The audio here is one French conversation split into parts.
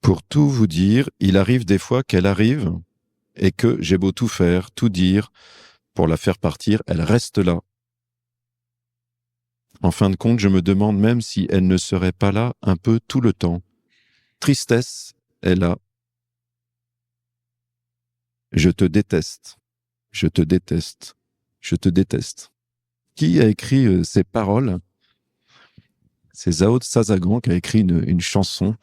Pour tout vous dire, il arrive des fois qu'elle arrive et que j'ai beau tout faire, tout dire, pour la faire partir, elle reste là. En fin de compte, je me demande même si elle ne serait pas là un peu tout le temps. Tristesse est là. Je te déteste. Je te déteste. Je te déteste. Qui a écrit ces paroles? C'est Zhao de Sazagan qui a écrit une chanson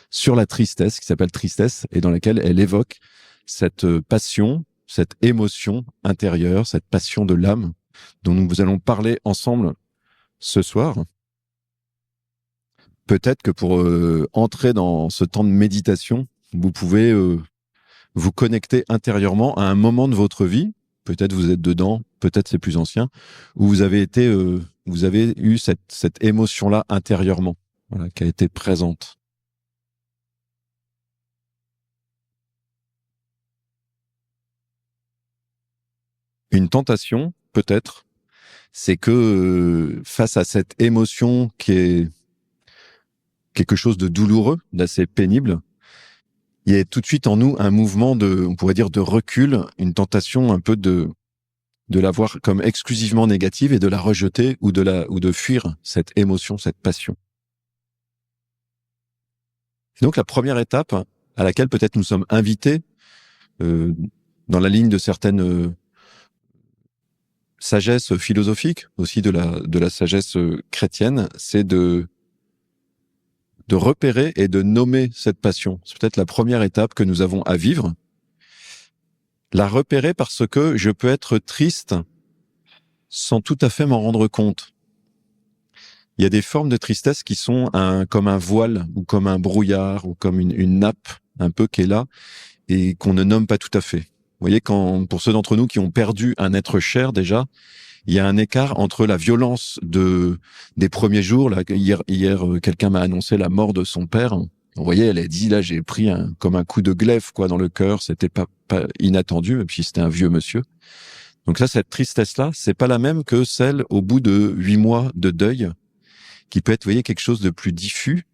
sur la tristesse, qui s'appelle Tristesse, et dans laquelle elle évoque cette passion, cette émotion intérieure, cette passion de l'âme, dont nous allons parler ensemble ce soir. Peut-être que pour entrer dans ce temps de méditation, vous pouvez vous connecter intérieurement à un moment de votre vie, peut-être vous êtes dedans, peut-être c'est plus ancien, où vous avez eu cette émotion-là intérieurement, voilà, qui a été présente. Une tentation, peut-être, c'est que face à cette émotion qui est quelque chose de douloureux, d'assez pénible, il y a tout de suite en nous un mouvement on pourrait dire de recul, une tentation un peu de la voir comme exclusivement négative et de la rejeter ou de fuir cette émotion, cette passion. Et donc la première étape à laquelle peut-être nous sommes invités dans la ligne de certaines sagesse philosophique, aussi de la sagesse chrétienne, c'est de repérer et de nommer cette passion. C'est peut-être la première étape que nous avons à vivre. La repérer parce que je peux être triste sans tout à fait m'en rendre compte. Il y a des formes de tristesse qui sont comme un voile ou comme un brouillard ou comme une nappe un peu qui est là et qu'on ne nomme pas tout à fait. Vous voyez, pour ceux d'entre nous qui ont perdu un être cher déjà, il y a un écart entre la violence des premiers jours. Là, hier, quelqu'un m'a annoncé la mort de son père. Vous voyez, elle a dit, là, j'ai pris comme un coup de glaive, quoi, dans le cœur. C'était pas inattendu, et puis c'était un vieux monsieur. Donc là, cette tristesse-là, c'est pas la même que celle au bout de 8 mois de deuil, qui peut être, vous voyez, quelque chose de plus diffus,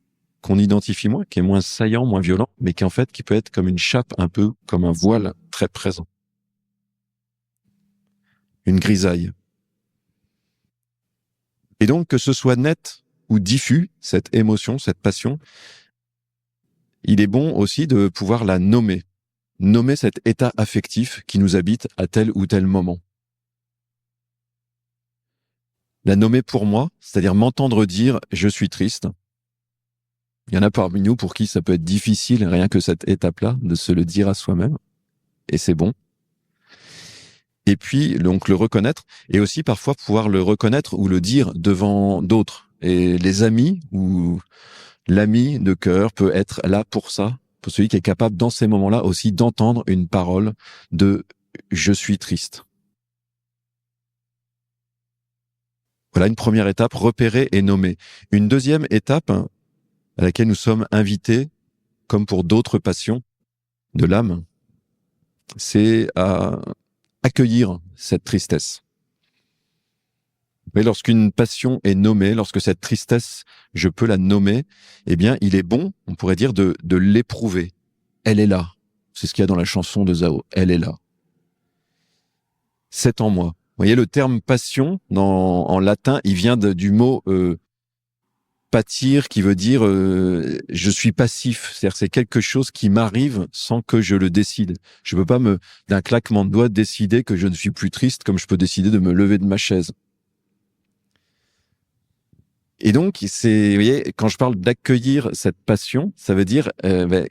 qu'on identifie moins, qui est moins saillant, moins violent, mais qui peut être comme une chape, un peu comme un voile très présent. Une grisaille. Et donc, que ce soit net ou diffus, cette émotion, cette passion, il est bon aussi de pouvoir la nommer. Nommer cet état affectif qui nous habite à tel ou tel moment. La nommer pour moi, c'est-à-dire m'entendre dire « je suis triste ». Il y en a parmi nous pour qui ça peut être difficile, rien que cette étape-là, de se le dire à soi-même. Et c'est bon. Et puis, donc, le reconnaître, et aussi parfois pouvoir le reconnaître ou le dire devant d'autres. Et les amis ou l'ami de cœur peut être là pour ça, pour celui qui est capable dans ces moments-là aussi d'entendre une parole de « je suis triste ». Voilà une première étape, repérer et nommer. Une deuxième étape à laquelle nous sommes invités, comme pour d'autres passions de l'âme, c'est à accueillir cette tristesse. Mais lorsqu'une passion est nommée, lorsque cette tristesse, je peux la nommer, eh bien, il est bon, on pourrait dire, de l'éprouver. Elle est là. C'est ce qu'il y a dans la chanson de Zhao. Elle est là. C'est en moi. Vous voyez, le terme passion, en latin, il vient du mot pâtir, qui veut dire je suis passif. C'est-à-dire c'est quelque chose qui m'arrive sans que je le décide. Je peux pas d'un claquement de doigts, décider que je ne suis plus triste comme je peux décider de me lever de ma chaise. Et donc, vous voyez, quand je parle d'accueillir cette passion, ça veut dire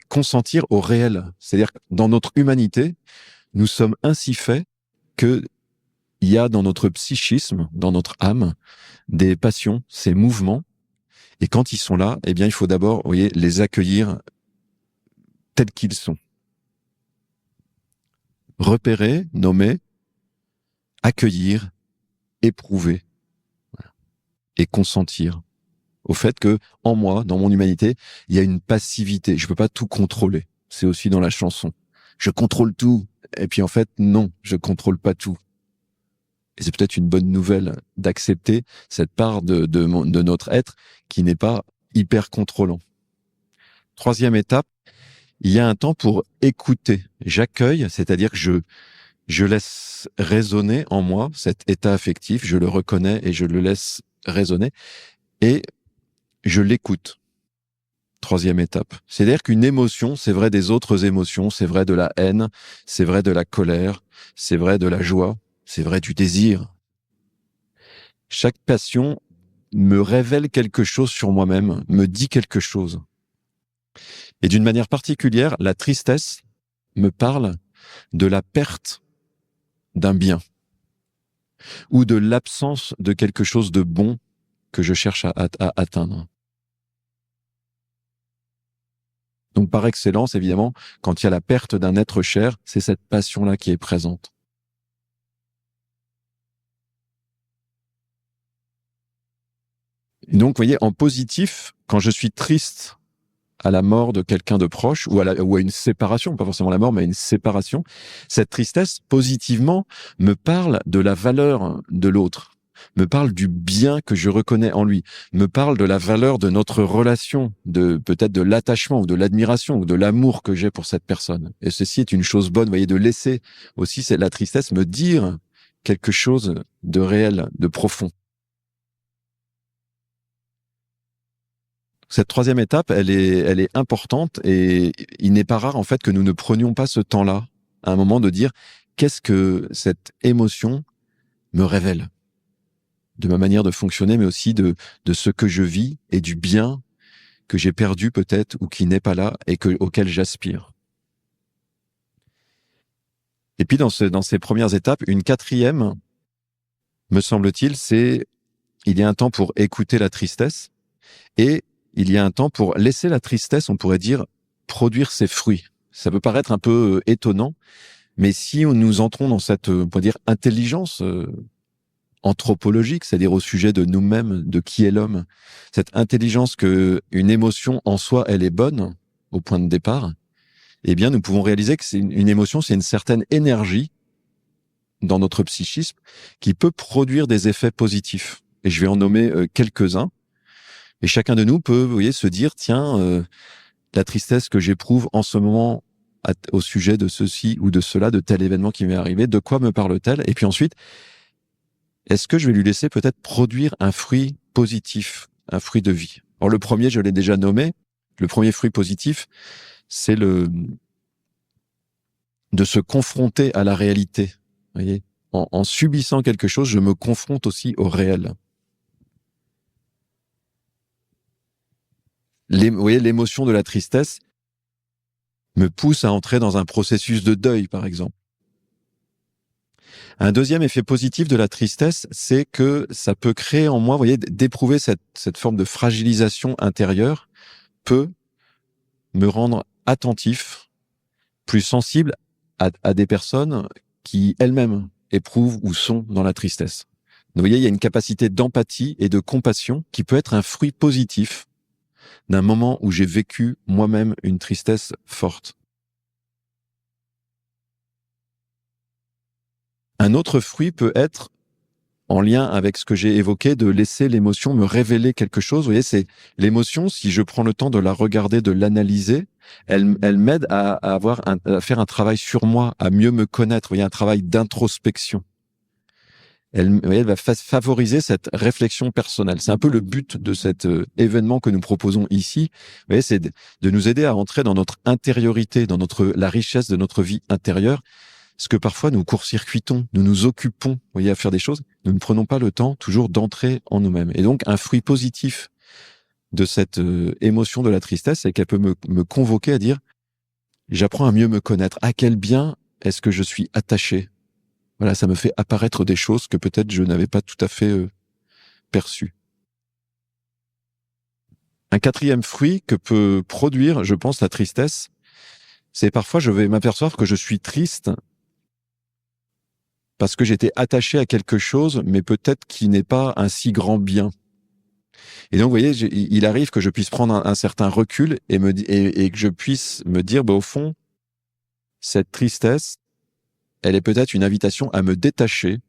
consentir au réel. C'est-à-dire que dans notre humanité, nous sommes ainsi faits que il y a dans notre psychisme, dans notre âme, des passions, ces mouvements. Et quand ils sont là, eh bien, il faut d'abord, vous voyez, les accueillir tels qu'ils sont. Repérer, nommer, accueillir, éprouver et consentir au fait que, en moi, dans mon humanité, il y a une passivité. Je peux pas tout contrôler. C'est aussi dans la chanson. Je contrôle tout. Et puis en fait, non, je contrôle pas tout. Et c'est peut-être une bonne nouvelle d'accepter cette part de notre être qui n'est pas hyper contrôlant. Troisième étape, il y a un temps pour écouter. J'accueille, c'est-à-dire que je laisse résonner en moi cet état affectif, je le reconnais et je le laisse résonner, et je l'écoute. Troisième étape. C'est-à-dire qu'une émotion, c'est vrai des autres émotions, c'est vrai de la haine, c'est vrai de la colère, c'est vrai de la joie, c'est vrai du désir. Chaque passion me révèle quelque chose sur moi-même, me dit quelque chose. Et d'une manière particulière, la tristesse me parle de la perte d'un bien ou de l'absence de quelque chose de bon que je cherche à atteindre. Donc par excellence, évidemment, quand il y a la perte d'un être cher, c'est cette passion-là qui est présente. Et donc, vous voyez, en positif, quand je suis triste à la mort de quelqu'un de proche ou à une séparation, pas forcément la mort, mais à une séparation, cette tristesse, positivement, me parle de la valeur de l'autre, me parle du bien que je reconnais en lui, me parle de la valeur de notre relation, de peut-être de l'attachement ou de l'admiration ou de l'amour que j'ai pour cette personne. Et ceci est une chose bonne, vous voyez, de laisser aussi la tristesse me dire quelque chose de réel, de profond. Cette troisième étape, elle est importante et il n'est pas rare en fait que nous ne prenions pas ce temps-là à un moment de dire qu'est-ce que cette émotion me révèle de ma manière de fonctionner, mais aussi de ce que je vis et du bien que j'ai perdu peut-être ou qui n'est pas là et auquel j'aspire. Et puis dans ces premières étapes, une quatrième, me semble-t-il, c'est il y a un temps pour écouter la tristesse et il y a un temps pour laisser la tristesse, on pourrait dire, produire ses fruits. Ça peut paraître un peu étonnant, mais si nous entrons dans cette, on pourrait dire, intelligence anthropologique, c'est-à-dire au sujet de nous-mêmes, de qui est l'homme, cette intelligence que une émotion en soi, elle est bonne au point de départ, eh bien, nous pouvons réaliser que c'est une émotion, c'est une certaine énergie dans notre psychisme qui peut produire des effets positifs. Et je vais en nommer quelques-uns. Et chacun de nous peut, vous voyez, se dire, tiens, la tristesse que j'éprouve en ce moment au sujet de ceci ou de cela, de tel événement qui m'est arrivé, de quoi me parle-t-elle? Et puis ensuite, est-ce que je vais lui laisser peut-être produire un fruit positif, un fruit de vie? Alors le premier, je l'ai déjà nommé, le premier fruit positif, c'est de se confronter à la réalité. Vous voyez, en subissant quelque chose, je me confronte aussi au réel. Vous voyez, l'émotion de la tristesse me pousse à entrer dans un processus de deuil, par exemple. Un deuxième effet positif de la tristesse, c'est que ça peut créer en moi, vous voyez, d'éprouver cette forme de fragilisation intérieure peut me rendre attentif, plus sensible à des personnes qui elles-mêmes éprouvent ou sont dans la tristesse. Vous voyez, il y a une capacité d'empathie et de compassion qui peut être un fruit positif d'un moment où j'ai vécu moi-même une tristesse forte. Un autre fruit peut être en lien avec ce que j'ai évoqué, de laisser l'émotion me révéler quelque chose. Vous voyez, c'est l'émotion, si je prends le temps de la regarder, de l'analyser, elle m'aide à faire un travail sur moi, à mieux me connaître. Vous voyez, un travail d'introspection. Vous voyez, elle va favoriser cette réflexion personnelle. C'est un peu le but de cet événement que nous proposons ici. Vous voyez, c'est de nous aider à entrer dans notre intériorité, dans la richesse de notre vie intérieure. Parce que parfois, nous court-circuitons, nous nous occupons, vous voyez, à faire des choses. Nous ne prenons pas le temps toujours d'entrer en nous-mêmes. Et donc, un fruit positif de cette émotion de la tristesse, c'est qu'elle peut me convoquer à dire, j'apprends à mieux me connaître. À quel bien est-ce que je suis attaché? Voilà, ça me fait apparaître des choses que peut-être je n'avais pas tout à fait perçues. Un quatrième fruit que peut produire, je pense, la tristesse, c'est parfois je vais m'apercevoir que je suis triste parce que j'étais attaché à quelque chose, mais peut-être qui n'est pas un si grand bien. Et donc, vous voyez, il arrive que je puisse prendre un certain recul et que je puisse me dire, au fond, cette tristesse, elle est peut-être une invitation à me détacher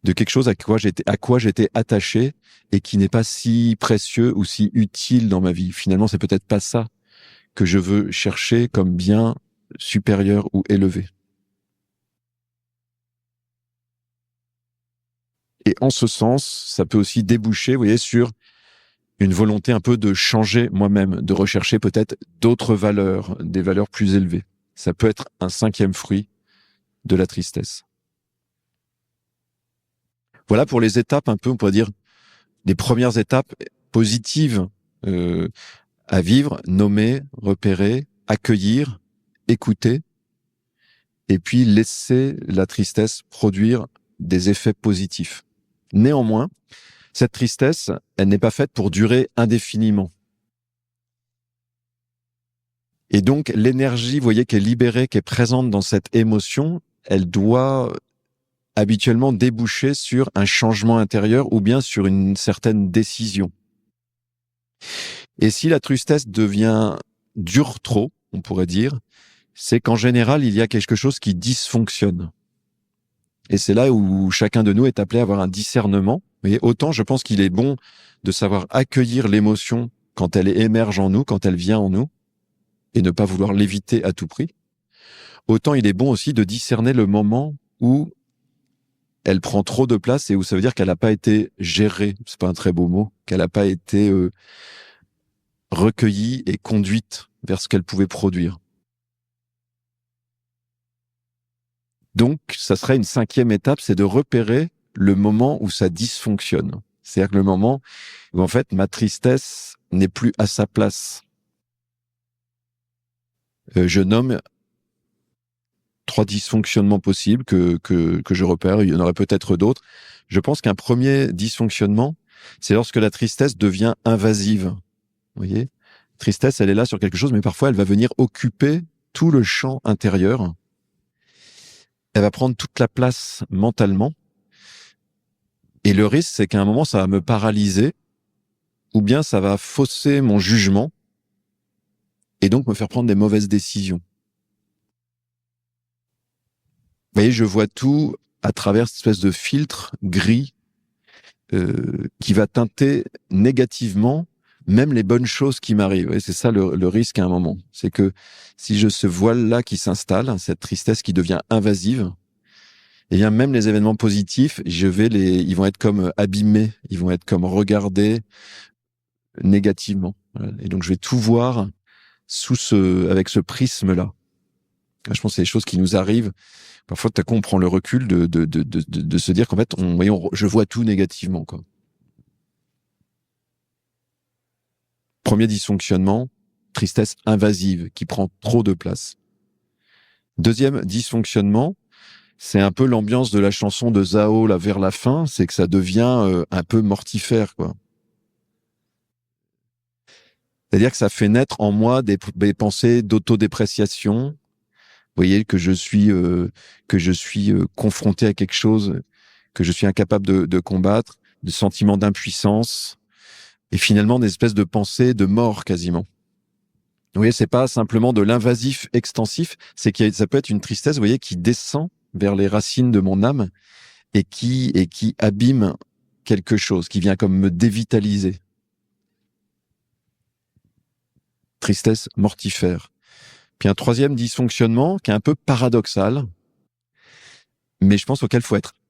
de quelque chose à quoi j'étais attaché et qui n'est pas si précieux ou si utile dans ma vie. Finalement, c'est peut-être pas ça que je veux chercher comme bien supérieur ou élevé. Et en ce sens, ça peut aussi déboucher, vous voyez, sur une volonté un peu de changer moi-même, de rechercher peut-être d'autres valeurs, des valeurs plus élevées. Ça peut être un 5e fruit de la tristesse. Voilà pour les étapes un peu, on pourrait dire, les premières étapes positives à vivre, nommer, repérer, accueillir, écouter, et puis laisser la tristesse produire des effets positifs. Néanmoins, cette tristesse, elle n'est pas faite pour durer indéfiniment. Et donc, l'énergie, vous voyez, qui est libérée, qui est présente dans cette émotion, elle doit habituellement déboucher sur un changement intérieur ou bien sur une certaine décision. Et si la tristesse devient dure trop, on pourrait dire, c'est qu'en général, il y a quelque chose qui dysfonctionne. Et c'est là où chacun de nous est appelé à avoir un discernement. Vous voyez, autant je pense qu'il est bon de savoir accueillir l'émotion quand elle émerge en nous, quand elle vient en nous, et ne pas vouloir l'éviter à tout prix. Autant il est bon aussi de discerner le moment où elle prend trop de place et où ça veut dire qu'elle n'a pas été gérée, c'est pas un très beau mot, qu'elle n'a pas été recueillie et conduite vers ce qu'elle pouvait produire. Donc, ça serait une 5e étape, c'est de repérer le moment où ça dysfonctionne. C'est-à-dire que le moment où, en fait, ma tristesse n'est plus à sa place. Je nomme 3 dysfonctionnements possibles que je repère. Il y en aurait peut-être d'autres. Je pense qu'un premier dysfonctionnement, c'est lorsque la tristesse devient invasive. Vous voyez ? Tristesse, elle est là sur quelque chose, mais parfois, elle va venir occuper tout le champ intérieur. Elle va prendre toute la place mentalement. Et le risque, c'est qu'à un moment, ça va me paralyser, ou bien ça va fausser mon jugement, et donc me faire prendre des mauvaises décisions. Vous voyez, je vois tout à travers cette espèce de filtre gris qui va teinter négativement même les bonnes choses qui m'arrivent. Et c'est ça le risque à un moment. C'est que si j'ai ce voile-là qui s'installe, cette tristesse qui devient invasive, et bien même les événements positifs, ils vont être comme abîmés, ils vont être comme regardés négativement. Voilà. Et donc je vais tout voir avec ce prisme-là. Je pense que c'est des choses qui nous arrivent. Parfois, tout à coup, on prend le recul de se dire qu'en fait, je vois tout négativement, quoi. Premier dysfonctionnement, tristesse invasive qui prend trop de place. Deuxième dysfonctionnement, c'est un peu l'ambiance de la chanson de Zao là vers la fin, c'est que ça devient un peu mortifère, quoi. C'est-à-dire que ça fait naître en moi des pensées d'autodépréciation. Vous voyez que je suis confronté à quelque chose que je suis incapable de combattre, de sentiments d'impuissance et finalement des espèces de pensées de mort quasiment. Vous voyez, c'est pas simplement de l'invasif extensif, c'est que ça peut être une tristesse, vous voyez, qui descend vers les racines de mon âme et qui abîme quelque chose, qui vient comme me dévitaliser. Tristesse mortifère. Puis un troisième dysfonctionnement qui est un peu paradoxal, mais je pense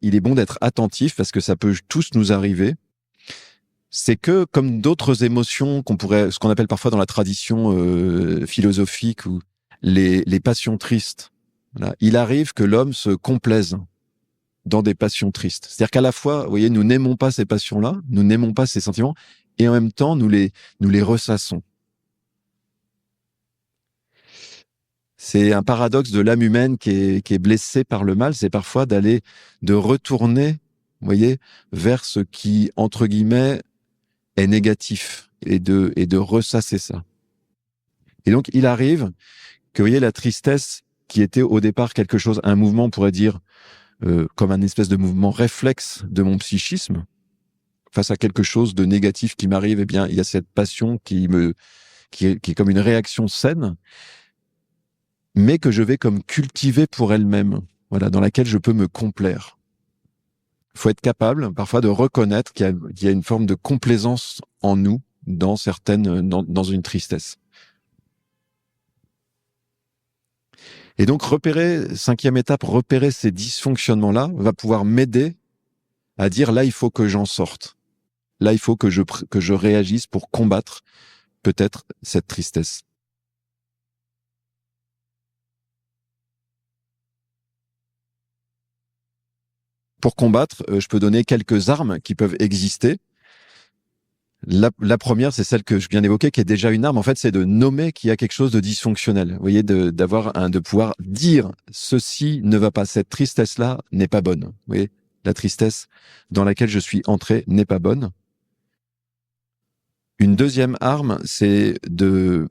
il est bon d'être attentif parce que ça peut tous nous arriver. C'est que comme d'autres émotions ce qu'on appelle parfois dans la tradition philosophique ou les passions tristes, voilà, il arrive que l'homme se complaise dans des passions tristes. C'est-à-dire qu'à la fois, vous voyez, nous n'aimons pas ces passions-là, nous n'aimons pas ces sentiments, et en même temps, nous les ressassons. C'est un paradoxe de l'âme humaine qui est blessée par le mal, c'est parfois de retourner, vous voyez, vers ce qui, entre guillemets, est négatif, et de ressasser ça. Et donc, il arrive que, vous voyez, la tristesse, qui était au départ quelque chose, un mouvement, on pourrait dire, comme un espèce de mouvement réflexe de mon psychisme, face à quelque chose de négatif qui m'arrive, eh bien, il y a cette passion qui est comme une réaction saine, mais que je vais comme cultiver pour elle-même, voilà, dans laquelle je peux me complaire. Il faut être capable, parfois, de reconnaître qu'il y a une forme de complaisance en nous, dans une tristesse. Et donc, cinquième étape, repérer ces dysfonctionnements-là va pouvoir m'aider à dire là, il faut que j'en sorte. Là, il faut que je réagisse pour combattre peut-être cette tristesse. Pour combattre, je peux donner quelques armes qui peuvent exister. La première, c'est celle que je viens d'évoquer, qui est déjà une arme. En fait, c'est de nommer qu'il y a quelque chose de dysfonctionnel. Vous voyez, de pouvoir dire ceci ne va pas. Cette tristesse-là n'est pas bonne. Vous voyez, la tristesse dans laquelle je suis entré n'est pas bonne. Une deuxième arme, c'est de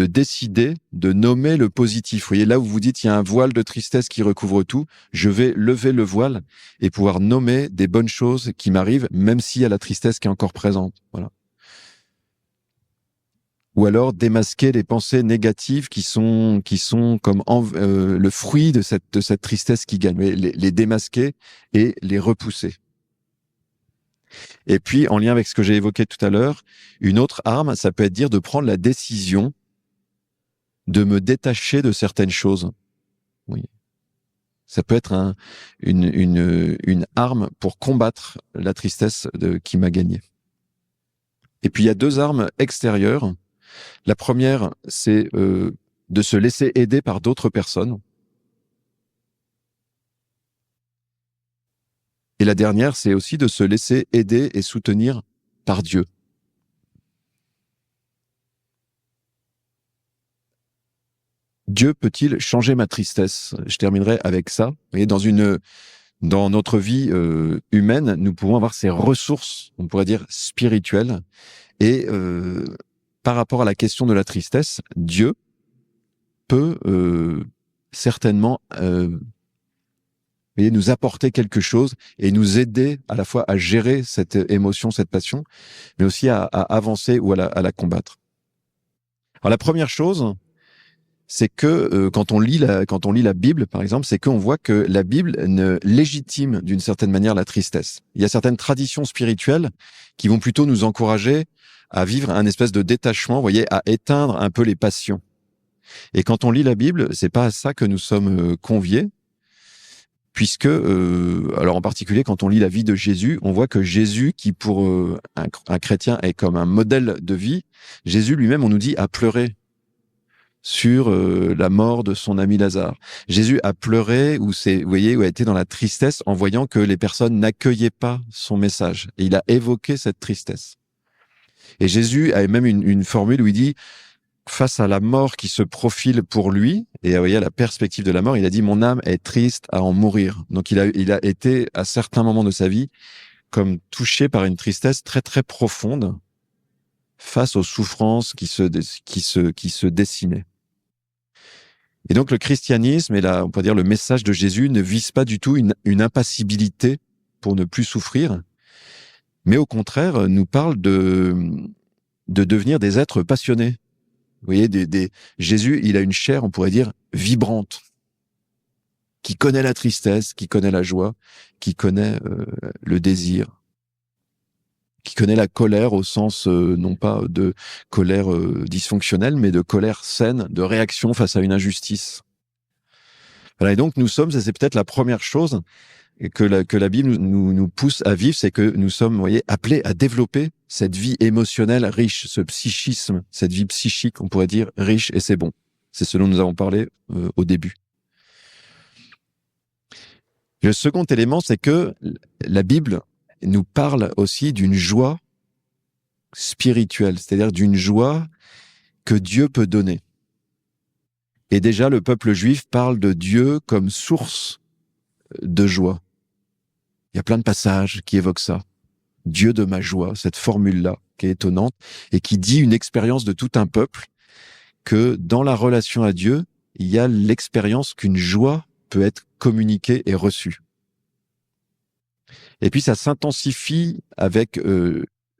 décider, de nommer le positif. Vous voyez, là où vous dites, il y a un voile de tristesse qui recouvre tout, je vais lever le voile et pouvoir nommer des bonnes choses qui m'arrivent, même s'il y a la tristesse qui est encore présente. Voilà. Ou alors démasquer les pensées négatives qui sont comme le fruit de cette tristesse qui gagne. Les démasquer et les repousser. Et puis, en lien avec ce que j'ai évoqué tout à l'heure, une autre arme, ça peut être dire de prendre la décision de me détacher de certaines choses. Oui. Ça peut être une arme pour combattre la tristesse qui m'a gagné. Et puis, il y a deux armes extérieures. La première, c'est de se laisser aider par d'autres personnes. Et la dernière, c'est aussi de se laisser aider et soutenir par Dieu. Dieu peut-il changer ma tristesse? Je terminerai avec ça. Vous voyez, dans notre vie humaine, nous pouvons avoir ces ressources, on pourrait dire spirituelles. Et par rapport à la question de la tristesse, Dieu peut certainement nous apporter quelque chose et nous aider à la fois à gérer cette émotion, cette passion, mais aussi à avancer ou à la combattre. Alors la première chose, c'est que quand on lit la Bible, par exemple, c'est qu'on voit que la Bible légitime d'une certaine manière la tristesse. Il y a certaines traditions spirituelles qui vont plutôt nous encourager à vivre un espèce de détachement, vous voyez, à éteindre un peu les passions. Et quand on lit la Bible, c'est pas à ça que nous sommes conviés, puisque, alors en particulier quand on lit la vie de Jésus, on voit que Jésus, qui pour un chrétien est comme un modèle de vie, Jésus lui-même, on nous dit, a pleuré sur la mort de son ami Lazare. Jésus a pleuré, vous voyez, ou a été dans la tristesse en voyant que les personnes n'accueillaient pas son message. Et il a évoqué cette tristesse. Et Jésus a même une formule où il dit, face à la mort qui se profile pour lui, et vous voyez, à la perspective de la mort, il a dit, mon âme est triste à en mourir. Donc il a été, à certains moments de sa vie, comme touché par une tristesse très très profonde face aux souffrances qui se dessinaient. Et donc le christianisme et on peut dire le message de Jésus ne vise pas du tout une impassibilité pour ne plus souffrir, mais au contraire nous parle de devenir des êtres passionnés. Vous voyez, Jésus, il a une chair, on pourrait dire, vibrante, qui connaît la tristesse, qui connaît la joie, qui connaît le désir, qui connaît la colère au sens non pas de colère dysfonctionnelle, mais de colère saine, de réaction face à une injustice. Voilà, et donc nous sommes, et c'est peut-être la première chose que la Bible nous pousse à vivre, c'est que nous sommes, vous voyez, appelés à développer cette vie émotionnelle riche, ce psychisme, cette vie psychique, on pourrait dire, riche, et c'est bon. C'est ce dont nous avons parlé au début. Le second élément, c'est que la Bible nous parle aussi d'une joie spirituelle, c'est-à-dire d'une joie que Dieu peut donner. Et déjà, le peuple juif parle de Dieu comme source de joie. Il y a plein de passages qui évoquent ça. Dieu de ma joie, cette formule-là, qui est étonnante, et qui dit une expérience de tout un peuple, que dans la relation à Dieu, il y a l'expérience qu'une joie peut être communiquée et reçue. Et puis ça s'intensifie avec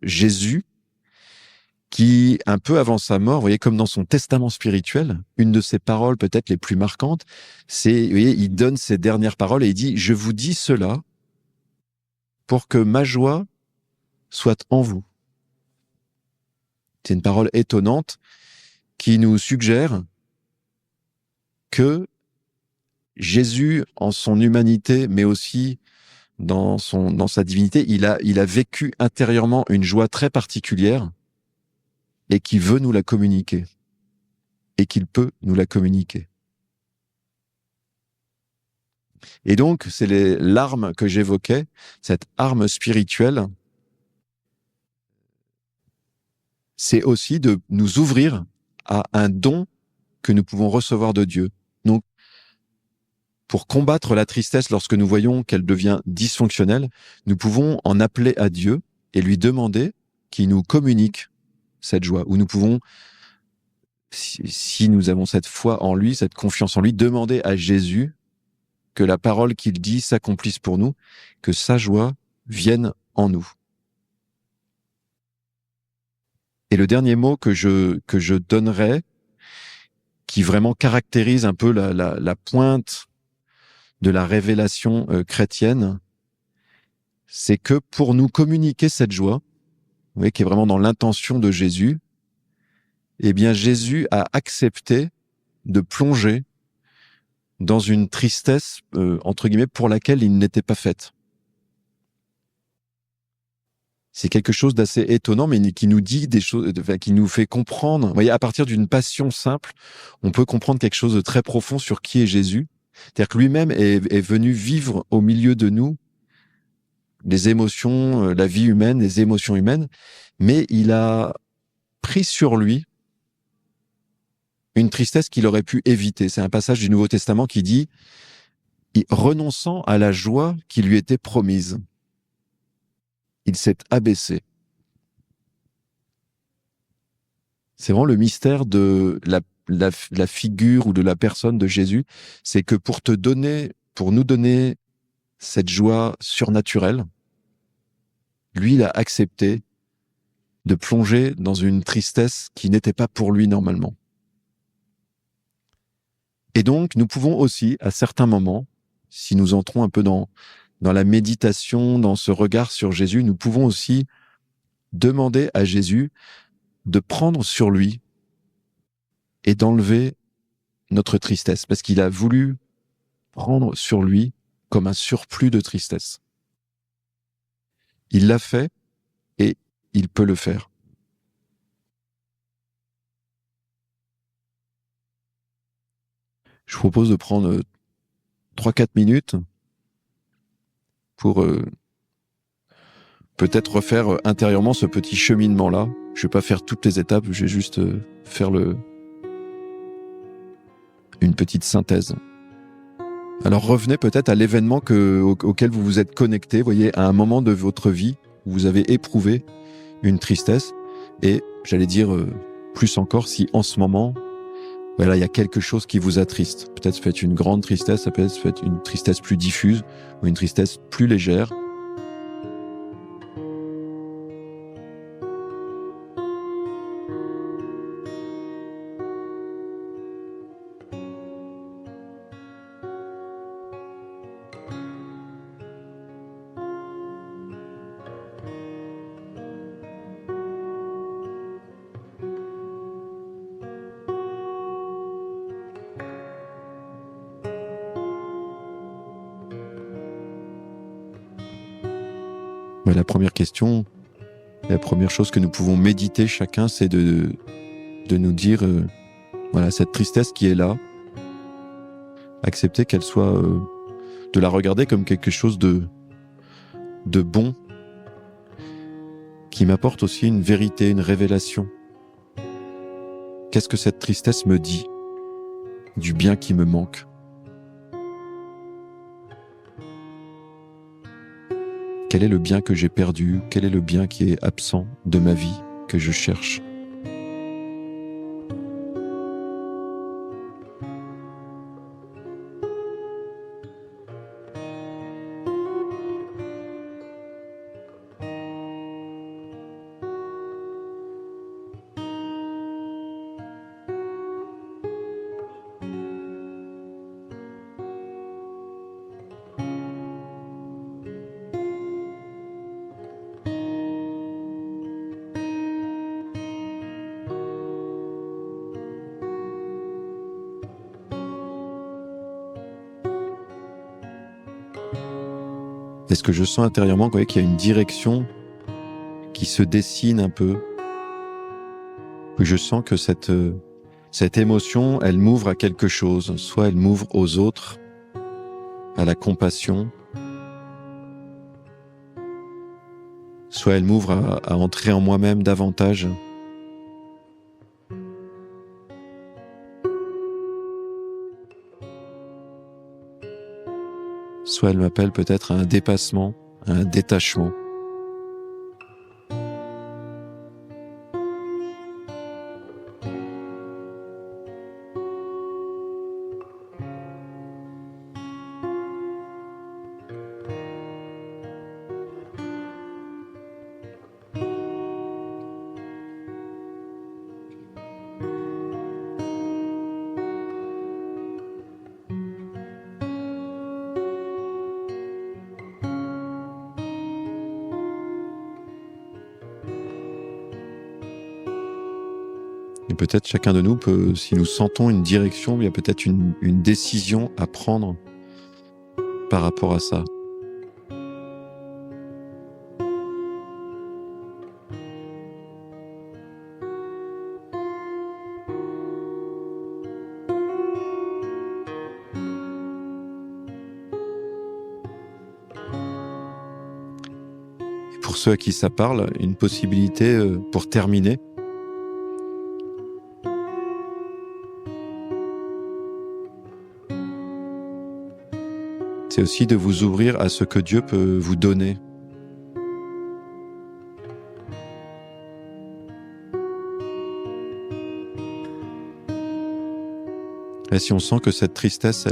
Jésus, qui, un peu avant sa mort, vous voyez, comme dans son testament spirituel, une de ses paroles peut-être les plus marquantes, c'est, vous voyez, il donne ses dernières paroles et il dit « Je vous dis cela pour que ma joie soit en vous ». C'est une parole étonnante qui nous suggère que Jésus, en son humanité, mais aussi dans sa divinité, il a vécu intérieurement une joie très particulière et qui veut nous la communiquer et qu'il peut nous la communiquer. Et donc, c'est l'arme que j'évoquais, cette arme spirituelle, c'est aussi de nous ouvrir à un don que nous pouvons recevoir de Dieu. Donc, pour combattre la tristesse lorsque nous voyons qu'elle devient dysfonctionnelle, nous pouvons en appeler à Dieu et lui demander qu'il nous communique cette joie, où nous pouvons, si nous avons cette foi en lui, cette confiance en lui, demander à Jésus que la parole qu'il dit s'accomplisse pour nous, que sa joie vienne en nous. Et le dernier mot que je donnerais, qui vraiment caractérise un peu la pointe de la révélation chrétienne, c'est que pour nous communiquer cette joie, vous voyez, qui est vraiment dans l'intention de Jésus, eh bien Jésus a accepté de plonger dans une tristesse, entre guillemets, pour laquelle il n'était pas fait. C'est quelque chose d'assez étonnant, mais qui nous dit des choses, enfin, qui nous fait comprendre. Vous voyez, à partir d'une passion simple, on peut comprendre quelque chose de très profond sur qui est Jésus. C'est-à-dire que lui-même est venu vivre au milieu de nous les émotions, la vie humaine, les émotions humaines, mais il a pris sur lui une tristesse qu'il aurait pu éviter. C'est un passage du Nouveau Testament qui dit « Renonçant à la joie qui lui était promise, il s'est abaissé. » C'est vraiment le mystère de la figure ou de la personne de Jésus, c'est que pour nous donner cette joie surnaturelle, lui, il a accepté de plonger dans une tristesse qui n'était pas pour lui normalement. Et donc, nous pouvons aussi, à certains moments, si nous entrons un peu dans la méditation, dans ce regard sur Jésus, nous pouvons aussi demander à Jésus de prendre sur lui et d'enlever notre tristesse, parce qu'il a voulu prendre sur lui comme un surplus de tristesse. Il l'a fait et il peut le faire. Je vous propose de prendre 3-4 minutes pour peut-être refaire intérieurement ce petit cheminement-là. Je ne vais pas faire toutes les étapes, je vais juste faire une petite synthèse. Alors revenez peut-être à l'événement auquel vous vous êtes connecté, voyez, à un moment de votre vie où vous avez éprouvé une tristesse, et j'allais dire plus encore si en ce moment, voilà, il y a quelque chose qui vous attriste. Peut-être ça peut être une grande tristesse, ça peut être une tristesse plus diffuse ou une tristesse plus légère. La première question, la première chose que nous pouvons méditer chacun, c'est de nous dire, voilà, cette tristesse qui est là, accepter qu'elle soit, de la regarder comme quelque chose de bon, qui m'apporte aussi une vérité, une révélation. Qu'est-ce que cette tristesse me dit du bien qui me manque ? Quel est le bien que j'ai perdu ? Quel est le bien qui est absent de ma vie, que je cherche ? Est-ce que je sens intérieurement qu'il y a une direction qui se dessine un peu? Que je sens que cette émotion, elle m'ouvre à quelque chose. Soit elle m'ouvre aux autres, à la compassion, soit elle m'ouvre à entrer en moi-même davantage. Soit elle m'appelle peut-être à un dépassement, à un détachement. Et peut-être chacun de nous peut, si nous sentons une direction, il y a peut-être une décision à prendre par rapport à ça. Et pour ceux à qui ça parle, une possibilité pour terminer, c'est aussi de vous ouvrir à ce que Dieu peut vous donner. Et si on sent que cette tristesse,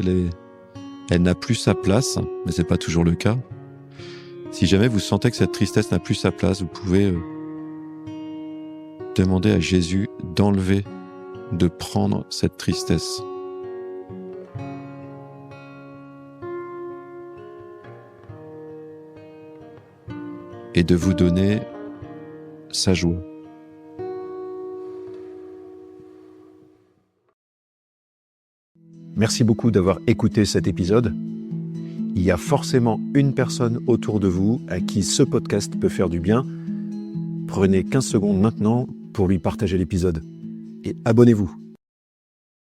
elle n'a plus sa place, mais c'est pas toujours le cas. Si jamais vous sentez que cette tristesse n'a plus sa place, vous pouvez demander à Jésus d'enlever, de prendre cette tristesse. Et de vous donner sa joie. Merci beaucoup d'avoir écouté cet épisode. Il y a forcément une personne autour de vous à qui ce podcast peut faire du bien. Prenez 15 secondes maintenant pour lui partager l'épisode. Et abonnez-vous.